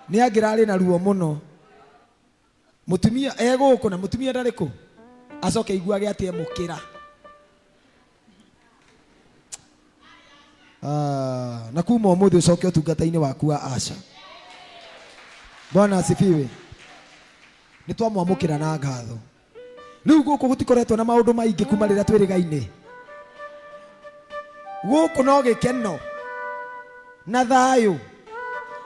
ni angirari na ruo muno mutumia eguko na mutumia ndariko acoke iguage atie mukira na kuma umuthi ucoke utungata-ini waku wa Asha. Bwana asifiwe. Ni twamwamukira na ngatho. Riu guku gutikoretwo na maundu maingi kuma rira twirigaine. Guku no gikeno na thayu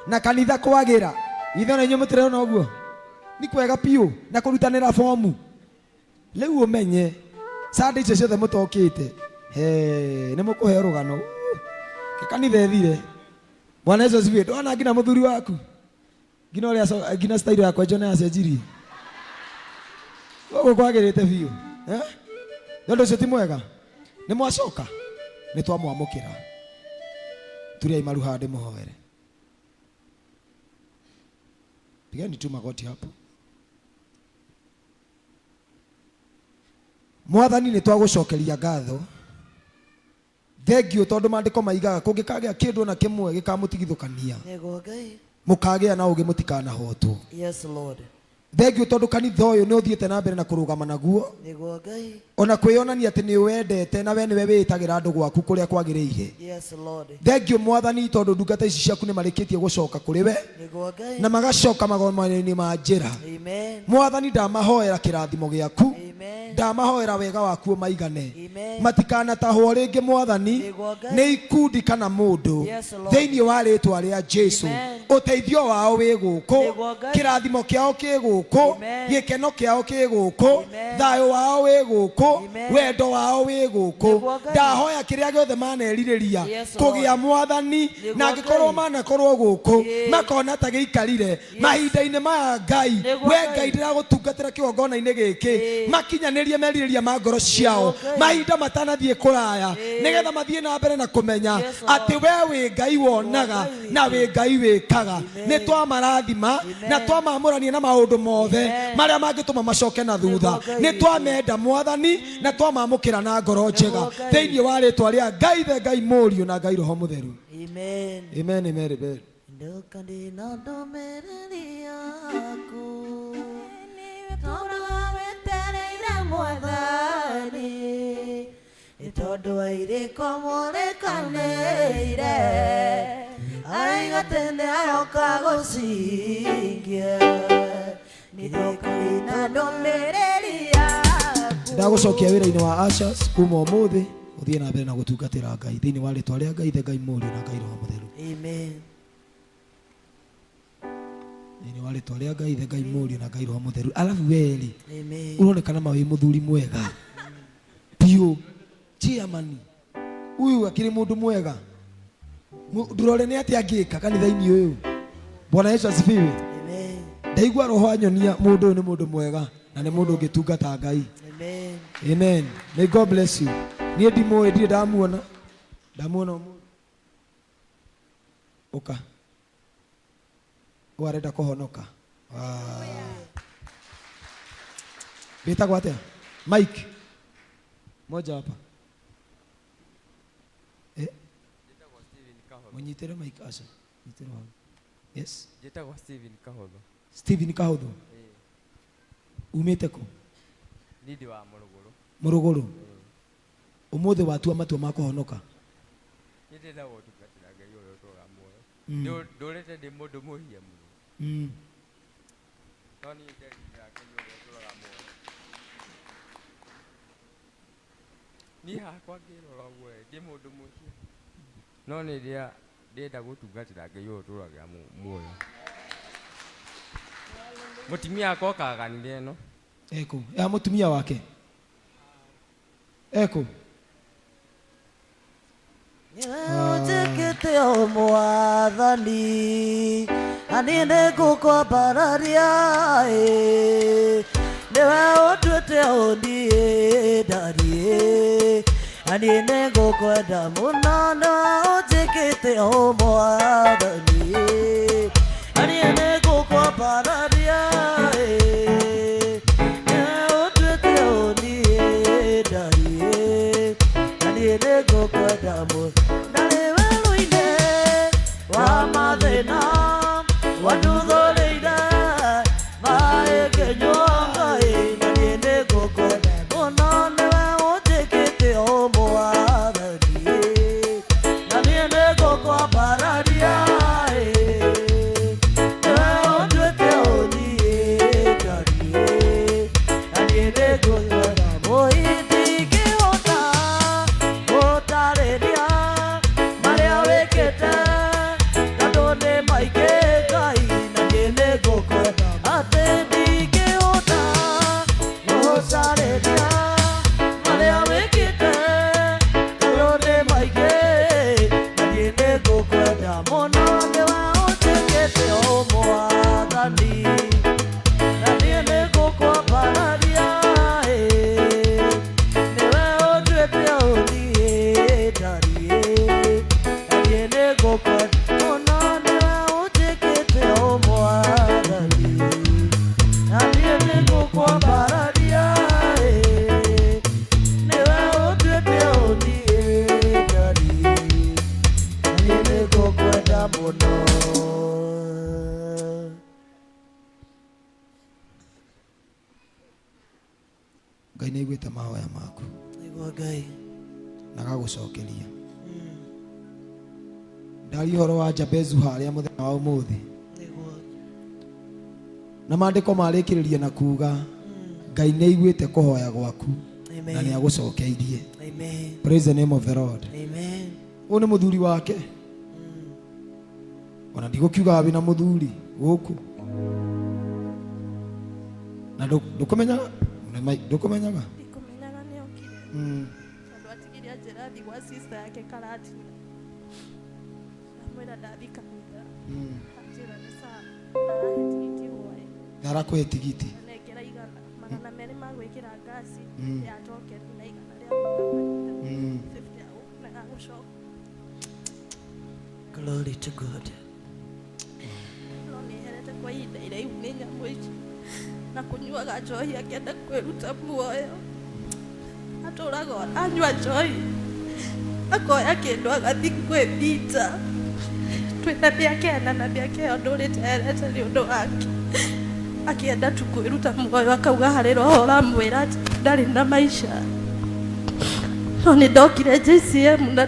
na kanitha kwagira. Ithe na inyu mutirona uguo ni kwega piu na kurutanira fomu. Riu umenye Sunday ciothe mutokite ni mukuhe rugano kanitha ethire. Bwana Yesu asifiwe. Ndona ngina muthuri waku ngina uria ngina style yakwa John acenjirie guku kwagirite biu ndondo cio ti mwega ni mwacoka ni twamwamukira turia imaru hande muhoere pigani tu magoti hapo. Mwathani ni twagucokeria ngatho thengio tondu mandiko maigaga kungikagea kindu na kimwe gikamutigithukania mukagea na ugi mutikana hotwo. Yes Lord. Thengio tondu kanitha uyu ni uthiete na mbere na kurugama naguo ona kwionania ati ni wendete na we ni we witagira andu gwaku kuria kwagiriire. Yes Lord. Thengio Mwathani tondu ndungata ici ciaku ni marikitie gucoka kuri we na magacoka magomani ma njira. Amen. Mwathani ndamahoera kirathimo giaku ndamahoera wega waku maigane matikana tahwo ringi Mwathani ni ikundi kana mundu thiini wa ritwa ria Jesu. Uteithio wao wi guku kirathimo kiao ki guku gikeno kiao ki guku thayo wao wi guku wendo wao wi guku. Ndahoya kiria giothe maneririria kugia Mwathani na ngikorwo manakorwo guku makona ta giikarire mahinda-ini maya Ngai we Ngai ndiragutungatira kigongona-ini giki makinyanirie meririria ma ngoro ciao mahinda matanathie kuraya nigetha mathie na mbere na kumenya ati we wi Ngai wonaga na wi Ngai wikaga. Ni twamarathima na twamamurania na maundu mothe maria mangituma macoke na thutha. Ni twamenda Mwathani na twamamukira na ngoro njega thiini wa ritwa ria Ngai the Ngai Muriu na Ngai Roho Mutheru. Amen. Amen. Amen. Ndokandi na ndomereri yaku Mwathani itondo airiko murekanire aigatende ayoka gucingia nithokina ndomereri yaku. Ndagucokia wira-ini wa Asha kuma umuthi uthie na mbere na gutungatira Ngai thiini wa ritwa ria Ngai the Ngai Muriu na Ngai Roho Mutheru. Amen. Ni wale tolea Ngai the Ngai Muriu na Ngai Roho Mutheru. Alafu weli uronekana mawi muthuri mwega piu chiamani uyu akiri mundu mwega ndurore ni ati angika kanitha-ini uyu. Bwana Yesu asifiwe. Amen. Ndaigua roho anyonia mundu ni mundu mwega na ni mundu ngitungata Ngai. Amen. Amen. May God bless you. Ni ndimo ndi ndamuona oka warenda kuhonoka. Bita kwa atia Mike moja hapa munyitire Mike Asha nyitire wangu. Yes jeta kwa Steven Kahotho umite ko nidi wa Morogoro umuthi watua matua ma kuhonoka ndenda gutungatira Ngai uyu twaga muoyo ndurete ndi mundu muhia muno no ni ndenda Ngai uyu twaga muoyo ni hakwa ngirora we ndi mundu muhia no ni ndia ndenda gutungatira Ngai uyu twaga muoyo. Mutumia akwa kaganire no eko ya mutumia wake eko Njikite o Mwathani anine gukwambararia niwe utuite undie ndari anine gukwenda muno no njikite o Mwathani anine gukwambararia niwe utuite undie ndari anine gukwenda muno wa mathina wadugo ngũkwenda atĩ ndingĩhota gũcarĩria marĩa wĩkĩte tondũ nĩ maingĩ na niĩ nĩ ngũkwenda mũno nĩwe ũnjĩkĩte o Mwathani na niĩ nĩ ngũkwambararia nĩwe ũnduĩte ũthiĩ ndariĩ na niĩ nĩ ngũkwenda mũno nĩwe ũnjĩkĩte o Mwathani na niĩ nĩ ngũkwambararia nĩwe ũnduĩte ũthiĩ ndariĩ na niĩ nĩ ngũkwenda mũno. Ngai nĩ aiguĩte mahoya maku Nĩguo Ngai na agagũcokeria. Ndaria ũhoro wa Jabezu harĩa mũthenya wa ũmũthĩ, nĩguo na maandĩko marĩkĩrĩria na kuga Ngai nĩ aiguĩte kũhoya gwaku na nĩ agũcokeirie. Amen. Praise the name of the Lord. Amen. Ũyũ nĩ mũthuri wake, ona ndigũkiuga wĩ na mũthuri gũkũ na ndũkũmenyaga ndũkũmenyaga Ndikumenyaga nĩ okire tondũ atigiria njĩra thi gwa sister yake Karatina amwĩra ndathi kanitha anjĩra nĩ sawa arahe tigiti guoye arakũhe tigiti nengera 100 ma gwĩkĩra ngasi yacokeri na 100 rĩa kanitha 50 ya na gũcoka. Glory to God. No nĩherete kwa ihinda iraihu nĩ nyamũ ici na kũnyuaga njohi akĩenda kwĩruta muoyo atũraga anyua njohi akoya kĩndũ agathiĩ kwĩbita twĩna mĩaka ĩna na mĩaka ĩyo ndũrĩterete nĩ ũndũ wake akĩenda tu kwĩruta muoyo akauga harĩ roho ũramwĩra atĩ ndarĩ na maica. No nĩ ndokire JCM na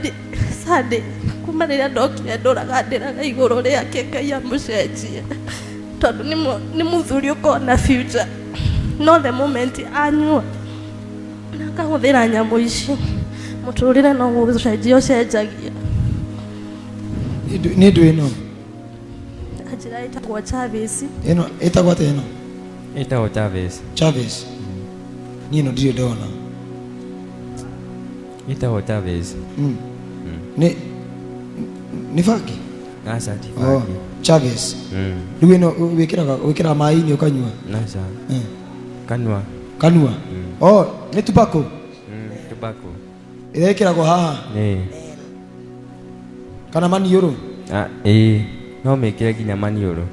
Sunday kuma rĩrĩa ndokire ndũraga igũrũ rĩake Ngai amũcenjie tondũ nĩ mũthuri ũkoragwo na future no the moment anyua na akahũthĩra nyamũ ici mũtũrĩre no gũcenjia ũcenjagia. nĩ ndũ ĩno Njĩra ĩtagwo Chavez. ĩno ĩtagwo atĩa ĩno? Ĩtagwo Chavez. Chavez. Niĩ ĩno ndirĩ ndona. Ĩtagwo Chavez. Nĩ bangi? Aca ti Oh, bangi. Chavez. Rĩu ĩno wĩkĩraga maĩ-inĩ ũkanyua? Aca. Kanua. Kanua? Oh, nĩ tobacco? Tobacco. Ĩrĩa ĩkĩragwo haha? Kana maniũrũ? Ĩĩ, no mĩkĩre nginya maniũrũ.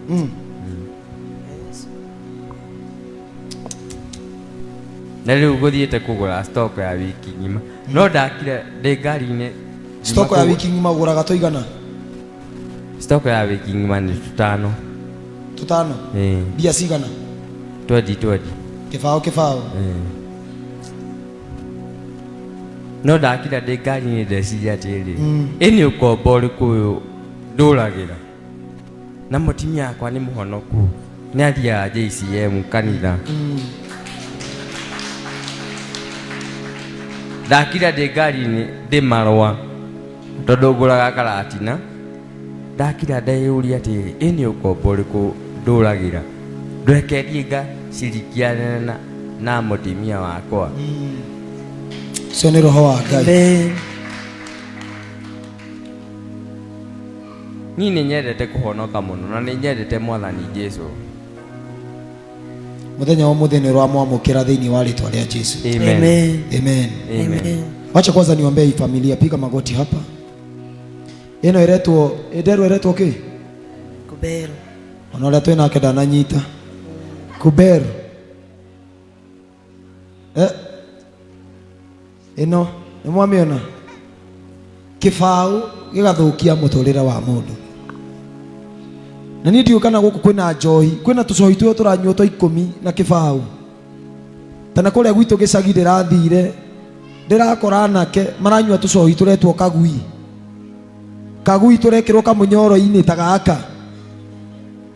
Na rĩu gũthiĩte kũgũra stock ya wiki ng'ima no ndakire ndĩ ngari-inĩ. Stock ya wiki ng'ima ũgũraga tũigana? Stock ya wiki ng'ima nĩ 5. 5? Mbia cigana? 20. Kĩbaũ? No ndakira ndĩ ngari-inĩ ndeciria atĩrĩ ĩnĩ ũkombo ũrĩkũ ũyũ ndũragĩra na mũtumia wakwa nĩ mũhonoku nĩ athiaga JCM kanitha. Ndakira ndĩ ngari-inĩ ndĩ marũa tondũ ngũraga Karatina. Ndakira ndeyũria atĩrĩ ĩnĩ ũkombo ũrĩkũ ndũragĩra ndwekerie ngacirikiana na mũtumia wakwa. Ũcio nĩ roho wa Ngai. Niĩ nĩ nyendete kũhonoka mũno na nĩ nyendete Mwathani Jesũ. Mũthenya wa mũthenya ũramwamũkĩra thĩinĩ wa rĩtwa rĩa Jesũ. Amen. Amen. Wacha kwanza niombee hii familia, piga magoti hapa. Ĩno ĩretwo kĩ? Kuberu. Ona ũrĩa twĩ nake ndananyita. Kuberu. Ĩno nĩ mwamĩona? Kĩbaũ gĩgathũkia mũtũrĩre wa mũndũ. Na niĩ ndiũĩ kana gũkũ kwĩna njohi, kwĩna tũcohi tũrĩa tũranyuo twa 10 na kĩbaũ. Tana kũrĩa gwitũ gĩcagi ndĩrathire ndĩrakora anake maranyua tũcohi tũretwo kagui. Kagui tũrekĩrwo kamũnyoro-inĩ ta gaka.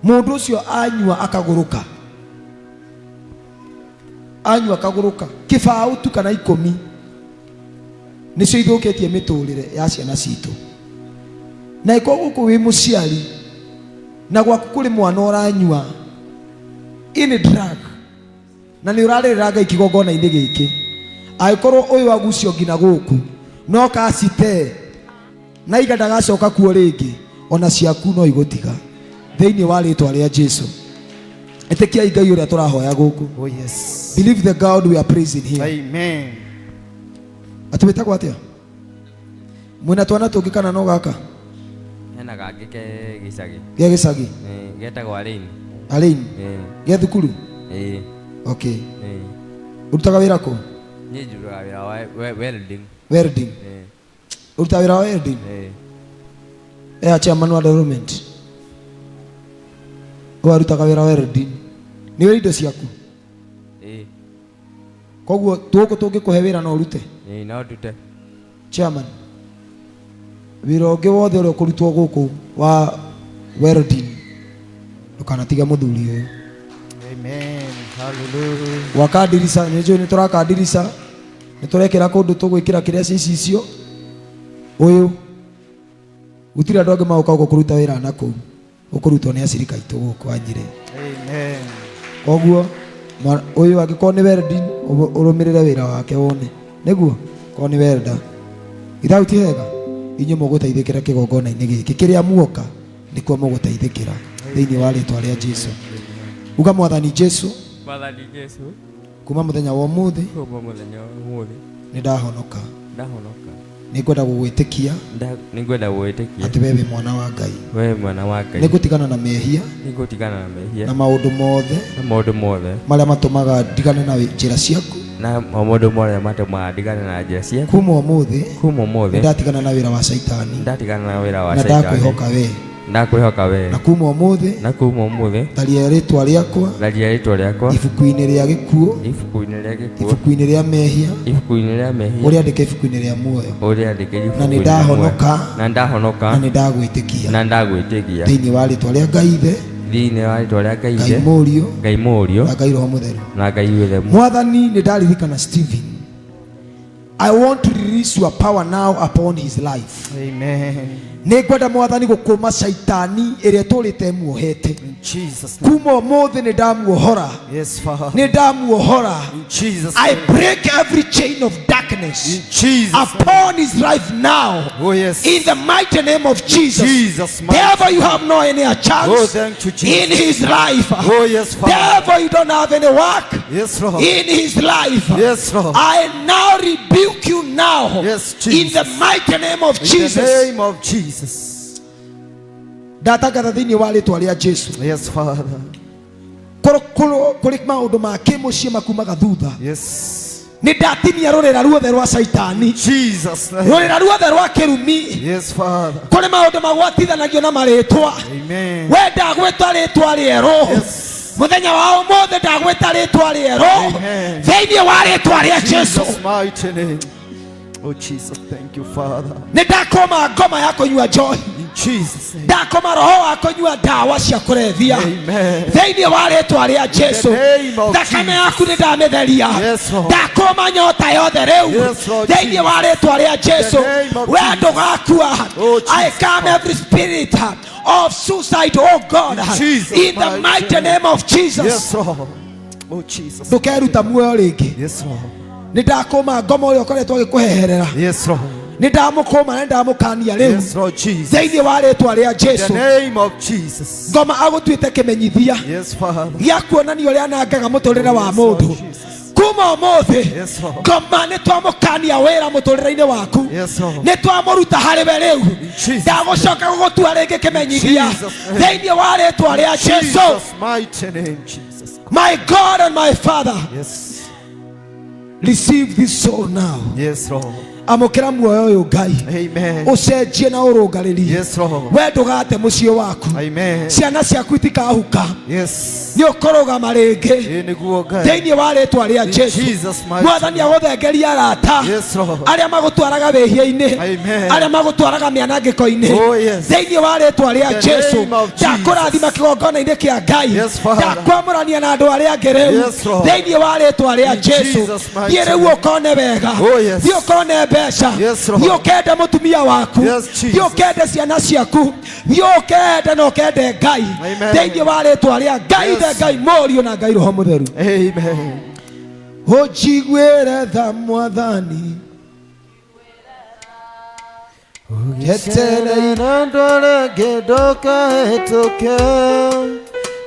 Mũndũ ũcio anyua akagũrũka. Anyua akagũrũka. Kĩbaũ tu kana 10 nĩcio ithũkĩtie mĩtũrĩre ya ciana citũ. Na iko gũkũ wĩ mũciari na gwaku kũrĩ mwana ũranyua in drug na ni urariraga ikigongona ine giki aikorwo uyu agucio ngina guku no kasite na igandagacoka kuo ringi ona ciaku no igutiga thiini wa ritwa ria Jesu. Etikia Ngai uria turahoya guku. Oh yes. Believe the God we are praising here. Amen. Atubetagwo atia? Mwina twana tungi kana no gaka? Hena gangĩ ke gĩcagi. Gĩa gĩcagi. Getagwo Alain. Alain. Gĩa thukuru. Okay. Urutaga wĩra kũ? Niĩ njũraga wĩra wa welding. Welding. Urutaga wĩra wa welding? Chairman wa development. Warutaga wĩra wa welding. Nĩ wĩra indo ciaku? Koguo tuko tũngĩkũhe wĩra no urute? No ndute. Chairman. Wĩra ũngĩ wothe ũrĩa ũkũrutwo gũkũ wa welding ndũkanatiga mũthuri ũyũ. Amen. Hallelujah. Wakadirisa nĩnjũĩ nĩ tũrakadirisa nĩ tũrekĩra kũndũ tũgwĩkĩra kĩrĩa cicio ũyũ gũtirĩ andũ angĩ magũka gũkũ kũruta wĩra na kũu ũkũrutwo nĩ acirika aitũ gũkũ Anyĩrĩ. Amen. Koguo ũyũ angĩkorwo nĩ welding ũrũmĩrĩre wĩra wake wone nĩguo korwo nĩ welder ithauti hega inyuĩ mũgũteithĩkĩra kĩgongona-inĩ gĩkĩ kĩrĩa muoka nĩkuo mũgũteithĩkĩra thĩinĩ wa rĩtwa rĩa Jesu. Uga Mwathani Jesu. Mwathani Jesu. Kuma mũthenya wa ũmũthĩ. Kuma mũthenya wa ũmũthĩ. Nĩndahonoka. Ndahonoka. Nĩngwenda gũgwĩtĩkia. Nĩngwenda gũgwĩtĩkia. Atĩ wewe mwana wa Ngai. Wewe mwana wa Ngai. Nĩngũtigana na mehia. Nĩngũtigana na mehia. Na maũndũ mothe. Na maũndũ mothe. Marĩa matũmaga ndigane na njĩra ciaku. Na maũndũ mothe matũmaga ndigane na njĩra ciaku. Kuma ũmũthĩ. Kuma ũmũthĩ. Ndatigana na wĩra wa Saitani. Ndatigana na wĩra wa Saitani. Na ndakwĩhoka we. Ndakwĩhoka we. Na kuma ũmũthĩ. Na kuma ũmũthĩ. Tharia rĩtwa rĩakwa. Tharia rĩtwa rĩakwa. Ibuku-inĩ rĩa gĩkuũ. Ibuku-inĩ rĩa gĩkuũ. Ibuku-inĩ rĩa mehia. Ibuku-inĩ rĩa mehia. Ũrĩandĩke ibuku-inĩ rĩa muoyo. Ũrĩandĩke ibuku-inĩ. Na nĩndahonoka. Na ndahonoka. Na nĩndagwĩtĩkia. Na ndagwĩtĩkia. Thĩinĩ wa rĩtwa rĩa Ngai Ithe. Thĩinĩ wa rĩtwa rĩa Ngai Ithe. Ngai Mũriũ. Ngai Mũriũ. Na Ngai Roho Mũtheru. Na Ngai wothe. Mwathani nĩndaririkana Stephen. I want to release your power now upon his life. Amen. Nĩngwenda Mwathani gũkũma Saitani ĩrĩa tũrĩte muohete. In Jesus name. Kuma ũmũthĩ nĩndamuohora. Yes, Father. Nĩndamuohora. In Jesus I name. break every chain of darkness In Jesus upon his life now. Oh yes. In the mighty name of Jesus. Jesus, Therefore you have no any chance Oh, thank you, Jesus. in his life. Oh yes, Father. Therefore you don't have any work Yes, Lord. in his life. Yes, Lord. I now rebuke you now. Yes, in Jesus. the mighty name of In Jesus. the name of Jesus. Ndatangatha thĩinĩ wa rĩtwa rĩa Jesu. Yes, Father. Kũrĩ maũndũ ma kĩmũciĩ makumaga thutha. Yes. Nĩndatinia rũrĩra ruothe rwa Saitani. Jesus name. Rũrĩra ruothe rwa kĩrumi. Yes, Father. Kũrĩ maũndũ magwatithanagio na marĩtwa. Amen. We ndagwĩta rĩtwa rĩerũ. Yes. Mũthenya wa ũmũthĩ ndagwĩta rĩtwa rĩerũ. Amen. Thĩinĩ wa rĩtwa rĩa Jesu. Jesus mighty name. Oh Jesus, thank you, Father. Nĩndakoma ngoma ya kũnyua njohi. In Jesus name. Ndakoma roho wa kũnyua ndawa cia kũrebia. Amen. Thĩinĩ wa rĩtwa rĩa Jesu. name of Thakame yaku nĩndamĩtheria. Yes, Lord. Ndakoma nyota yothe rĩu. Yes, Lord Thĩinĩ wa rĩtwa rĩa Jesu. name of We Jesus. ndũgakua. Oh, I Jesus. come every spirit of suicide, oh God. Jesus, In the mighty name of Jesus. Yes, Lord. Oh Jesus. Ndũkeruta muoyo rĩngĩ. Yes, Lord. Nĩndakũma ngoma ũrĩa ũkoretwo agĩkũheherera. Yes, Lord. Nĩndamũkũma na nĩndamũkania rĩu. Yes, Lord Jesus. Thĩinĩ wa rĩtwa rĩa In the Jesu. name of Jesus. Ngoma agũtuĩte kĩmenyithia Yes, Father. gĩa kuonania ũrĩa anangaga mũtũrĩre wa Yes, Lord mũndũ. Jesus. Kuma ũmũthĩ Yes, Lord. ngoma nĩtwamũkania wĩra mũtũrĩre-inĩ waku. Yes, Lord. Nĩtwamũruta harĩ we rĩu. Jesus' Ndagũcoka gũgũtua rĩngĩ kĩmenyithia Jesus' name. thĩinĩ wa rĩtwa rĩa Jesu. Jesus mighty name, Jesus. My God and my Father, Yes. receive this soul now. Yes, Lord. Amũkĩra muoyo ũyũ Ngai. Amen. Ũcenjie na ũrũngarĩrie. Yes, Lord. We ndũgate mũciĩ waku. Amen. Ciana ciaku itikahuka. Yes. Nĩ ũkũrũgama rĩngĩ Ĩĩ nĩguo Ngai. thĩinĩ wa rĩtwa rĩa Jesu. Jesus mighty Mwathani agũthengeria arata Yes, Lord. arĩa magũtwaraga wĩhia-inĩ, Amen. arĩa magũtwaraga mĩanangĩko-inĩ Oh, yes. thĩinĩ wa rĩtwa rĩa In the Jesu. name of Jesus. Ndakũrathima kĩgongona-inĩ kĩa Ngai. Yes, Father. Ndakwamũrania na andũ arĩa angĩ rĩu Yes, Lord. thĩinĩ wa rĩtwa rĩa In Jesu. Jesus' mighty Thiĩ rĩu ũkone wega. Oh, yes. Thiĩ ũkone mbeca, Yes, Lord. thiĩ ũkende mũtumia waku, Yes, Jesus. thiĩ ũkende ciana ciaku, thiĩ ũkende na ũkende Ngai Amen. thĩinĩ wa rĩĩtwa rĩa Ngai, Yes. the Ngai Mũriũ na Ngai Roho Mũtheru. Amen. Ũnjiguĩre tha Mwathani, Jetereire ndware ngĩndoka hĩtũke,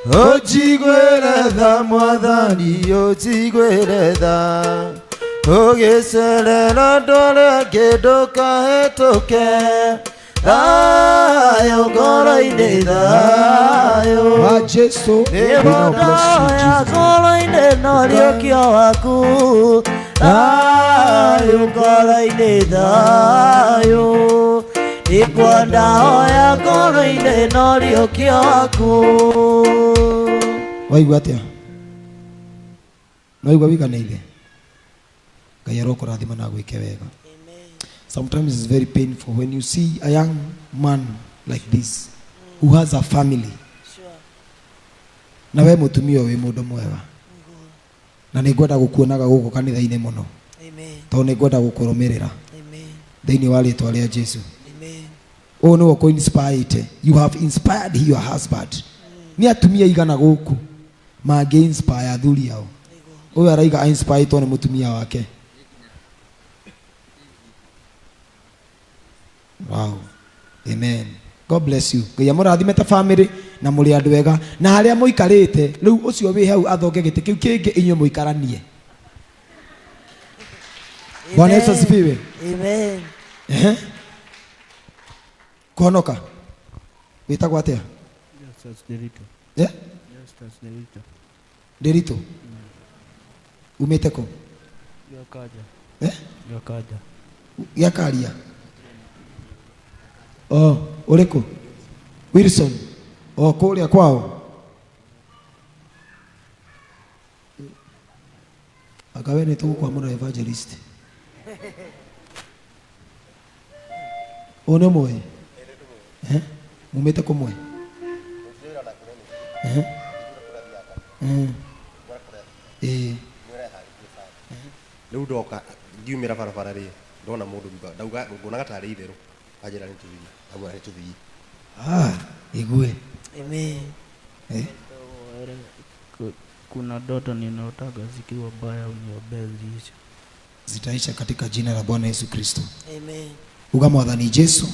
ũnjiguĩre tha Mwathani, ũnjiguĩre tha, ũgĩcerera ndware ngĩndoka hĩtũke, thayũ ngoro-inĩ, thayũ wa Jesu. nĩmondaya ngoro-inĩ na rĩũkio waku, thayũ ngoro-inĩ, thayũ nĩkwenda hoya ngoro-inĩ na rĩũkio waku. Waigua atĩa? Waigua wiganĩire? Ngai arokũrathima na gwĩke wega. Sometimes it's very painful when you see a young man like this who has a family. Na we mũtumia wĩ mũndũ mwega. Na nĩngwenda gũkuonaga gũkũ kanitha-inĩ mũno. Tondũ nĩngwenda gũkũrũmĩrĩra thĩinĩ wa rĩĩtwa rĩa Jesu. Oh no, ko inspired. You have inspired your husband. Ni atumia igana gũkũ mangĩ inspire athuri yao. Ũyũ araiga inspire tondũ nĩ mũtumia wake. Wow. Amen. God bless you. Ngai amũrathime ta family na mũrĩ andũ wega. Na harĩa mũikarĩte rĩu ũcio wĩ hau athonge gĩtĩ kĩu kĩngĩ inyuĩ mũikaranie. Bwana Yesu asifiwe. Amen. Kuhonoka. Wĩtagwo atĩa? Justus Derito. Yeah? Justus Derito. Derito. Umĩte kũ? Yakaja. Yakaja. Yakaria. Oh, ũrĩkũ? Wilson. Oh, kũrĩa kwao. Akawe nĩ tũgũkwamũra evangelist. One moe. Mumĩte kũmwe. Rĩu ndoka ngiumĩra barabara rĩ ndona mũndũ thutha ndauga nguonaga tarĩ itherũ anjĩra nĩ tũthii agwĩra nĩ tũthii. Igue. Amen. Kuna ndoto ninaotaka zikiwa baya uniombee ziishe. Zitaisha katika jina la Bwana Yesu Kristo. Amen. Uga Mwathani Jesu.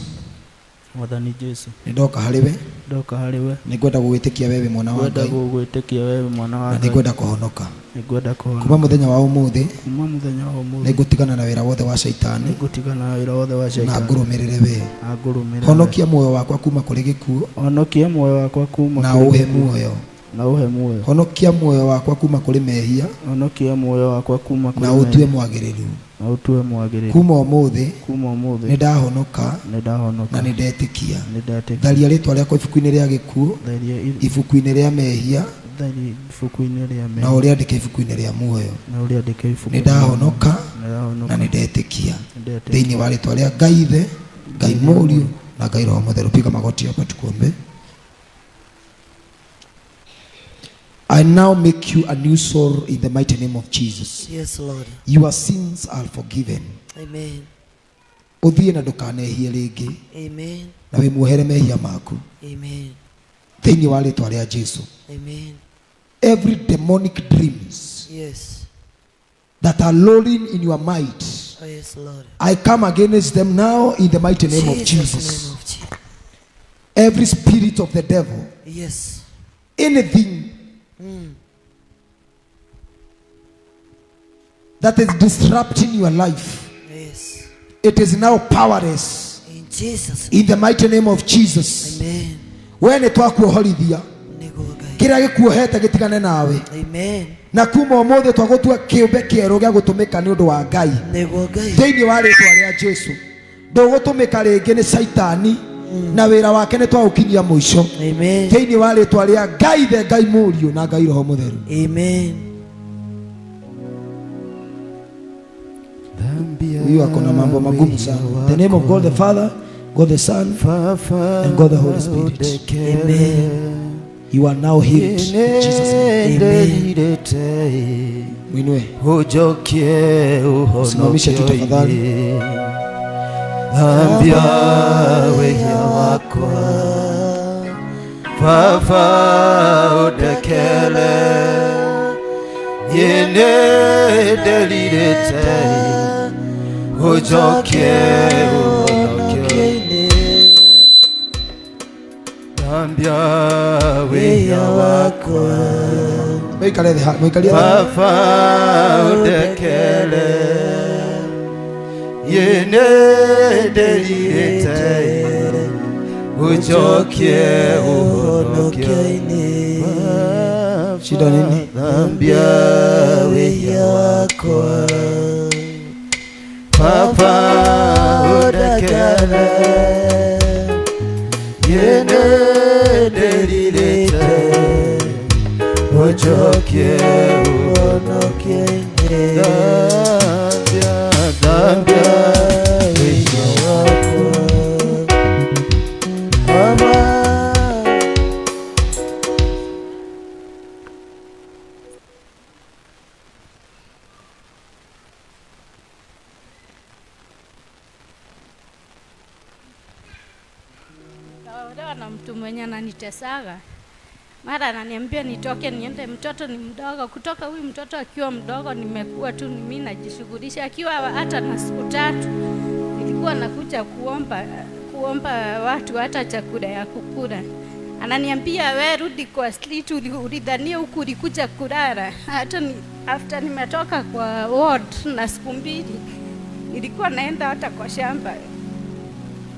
Mwathani Jesu. Nĩndoka harĩ we. Ndoka harĩ we. Nĩngwenda gũgwĩtĩkia wewe mwana wa Ngai. Nĩngwenda gũgwĩtĩkia wewe mwana wa Na Ngai. nĩngwenda kũhonoka. Nĩngwenda kũhonoka. Kuma mũthenya wa ũmũthĩ. Kuma mũthenya wa ũmũthĩ. Nĩngũtigana na wĩra wothe wa shaitani. Nĩngũtigana na wĩra wothe wa Na shaitani. ngũrũmĩrĩre we. Na ngũrũmĩrĩre. Honokia muoyo wakwa kuma kũrĩ gĩkuũ. Honokia muoyo wakwa kuma na kũrĩ uhe gĩkuũ. muoyo. Na uhe muoyo. Honokia muoyo wakwa kuma kũrĩ mehia. Honokia muoyo wakwa kuma kũrĩ na ũtue mwagĩrĩru. Na ũtue mwagĩrĩru. Kuma ũmũthĩ. Kuma ũmũthĩ. Nĩndahonoka. Nĩndahonoka. Na nĩndetĩkia. Nĩndetĩkia. Tharia rĩĩtwa rĩakwa ibuku-inĩ rĩa gĩkuũ. Tharia ibuku-inĩ rĩa mehia. Tharia ibuku-inĩ rĩa mehia. Na ũrĩandĩke ibuku-inĩ rĩa muoyo. Na ũrĩandĩke ibuku-inĩ. Nĩndahonoka. Nĩndahonoka. Na nĩndetĩkia. Nĩndetĩkia. Thĩinĩ wa rĩĩtwa rĩa Ngai Ithe, Ngai Mũriũ na Ngai Roho Mũtheru. Piga magoti hapa tukuombe. I now make you a new soul in the mighty name of Jesus. Yes, Lord. Your sins are forgiven. Amen. Ũthiĩ na ndũkanehie rĩngĩ. Amen. Na wĩmuohere mehia maku. Amen. Thĩinĩ wa rĩĩtwa rĩa Jesu. Amen. Every demonic dreams Yes. that are lulling in your mind, Oh, yes, Lord. I come against them now in the mighty name of Jesus' Jesus. name of Jesus. Every spirit of the devil, Yes. anything that is disrupting your life, Yes. it is now powerless In Jesus' in the mighty name of Jesus. Amen. We nĩ twakuohorithia Nĩguo Ngai. kĩrĩa gĩkuohete gĩtigane nawe, Amen. na kuma ũmũthĩ twagũtua kĩũmbe kĩerũ gĩa gũtũmĩka nĩ ũndũ wa Ngai. Nĩguo Ngai. Thĩinĩ wa rĩĩtwa rĩa Jesu ndũgũtũmĩka rĩngĩ nĩ shaitani na wĩra wake nĩ twaũkinyia mũico. Amen. Thĩinĩ wa rĩĩtwa rĩa Ngai Ithe, Ngai Mũriũ na Ngai Roho Mũtheru. Amen. Huyu ako na mambo magumu sana. The name of God the Father, God the Son, and God the Holy Spirit. Amen. You are now healed. In Jesus' name. Amen. Mwinue. Ujokie Simamisha tu tafadhali. Ambia weya wakwa Fafa udekele Yene delirete Ujokie Ambia weya wakwa Fafa udekele Yene delirete Ujokie uhonokie Shida nini? Ambia weya wakwa Papa udekele Yene delirete Ujokie uhonokie Dambia weya wakwa Mama Kaolewa na mtu mwenye ananitesaga. Mara ananiambia nitoke niende, mtoto ni mdogo. Kutoka huyu mtoto akiwa mdogo nimekuwa tu mimi najishughulisha. Akiwa hata na siku 3 nilikuwa nakuja kuomba watu hata chakula ya kukula. Ananiambia wewe rudi kwa street, ulidhania huku ulikuja kulala. Hata after nimetoka kwa ward na siku 2 nilikuwa naenda hata kwa shamba.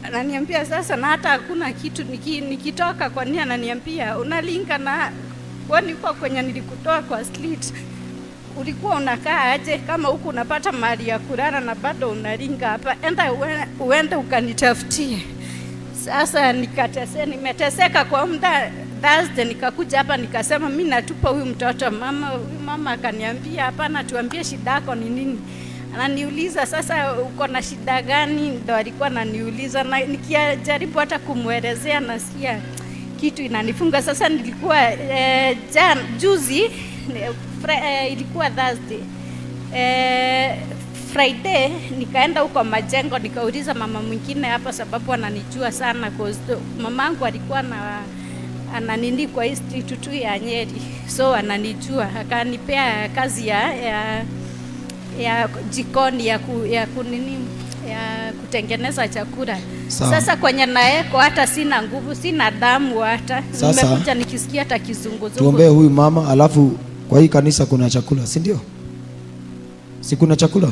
Ananiambia sasa na hata hakuna kitu nikitoka. Kwa nini? Ananiambia unalinga na kwani uko kwenye nilikutoa kwa street ulikuwa unakaa aje kama huku unapata mali ya kulala na bado unalinga hapa? Enda uende ukanitafutie. Sasa nimeteseka kwa muda. Thursday nikakuja hapa nikasema mimi natupa huyu mtoto. Mama akaniambia hapana, tuambie shida yako ni nini. Ananiuliza sasa uko na shida gani? Ndo alikuwa ananiuliza na nikijaribu hata kumuelezea nasikia kitu inanifunga. Sasa nilikuwa juzi ilikuwa Thursday. Friday nikaenda huko Majengo nikauliza mama mwingine hapa sababu ananijua sana cause mamangu alikuwa ananini kwa street tu ya Nyeri. So ananijua, akanipea kazi ya jikoni ya kutengeneza chakula. Sasa kwenye naeko hata sina nguvu, sina damu hata. Nimekuja nikisikia hata kizunguzungu. Tuombee huyu mama, alafu kwa hii kanisa kuna chakula, si ndio? Si kuna chakula?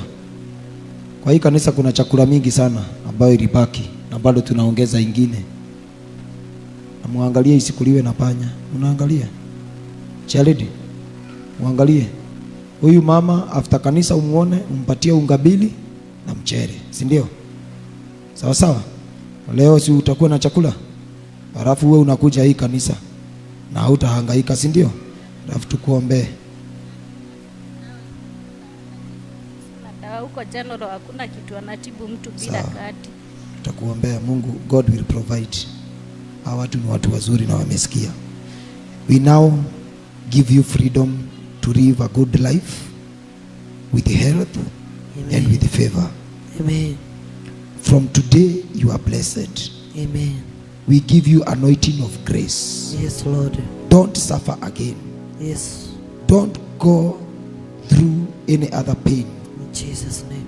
Kwa hii kanisa kuna chakula mingi sana ambayo ilibaki na bado tunaongeza ingine. Na muangalie isikuliwe na panya. Unaangalia? Charity. Muangalie. Huyu mama after kanisa umuone, umpatie unga 2 na mchere, si ndio? Sawa sawa. Leo si utakuwa na chakula? Alafu wewe unakuja hii kanisa na hautahangaika, si ndio? Alafu tukuombee. Na huko general hakuna kitu anatibu mtu bila kadi. Tutakuombea. Mungu, God will provide. Hawa watu ni watu wazuri na wamesikia. We now give you freedom to live a good life with health. Amen. And with favor. Amen. From today you are blessed. Amen. We give you anointing of grace. Yes, Lord. Don't suffer again. Yes. Don't go through any other pain. In Jesus' name.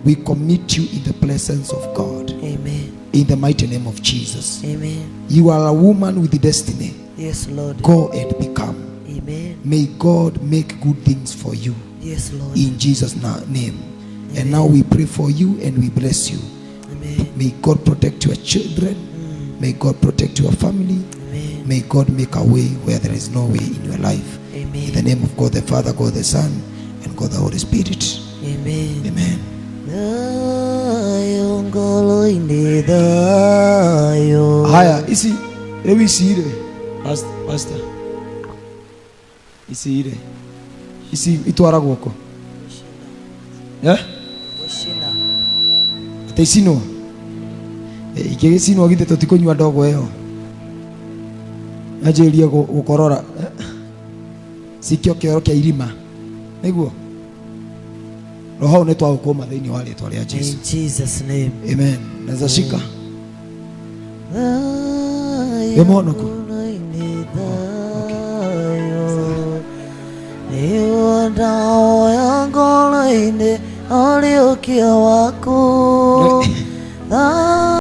We commit you in the presence of God. Amen. In the mighty name of Jesus. Amen. You are a woman with destiny. Yes, Lord. Go and become. Amen. May God make good things for you. Yes, Lord. In Jesus' name. Amen. And now we pray for you and we bless you. Amen. May God protect your children. May God protect your family. Amen. May God make a way where there is no way in your life. Amen. In the name of God the Father, God the Son, and God the Holy Spirit. Amen. Amen. Haya, isi ewi sire pastor. Isi ire. Isi itwara gwoko. Ate isino. Igege sino gite totikunywa ndogo eo. Ajirie gukorora sikio kioro kia irima niguo roho ni twa ukoma thiini wa ritwa ria Jesu. In Jesus name. Amen. Naweza shika Emonoku. Niwandao ya ngoro-inĩ ũrĩũkia waku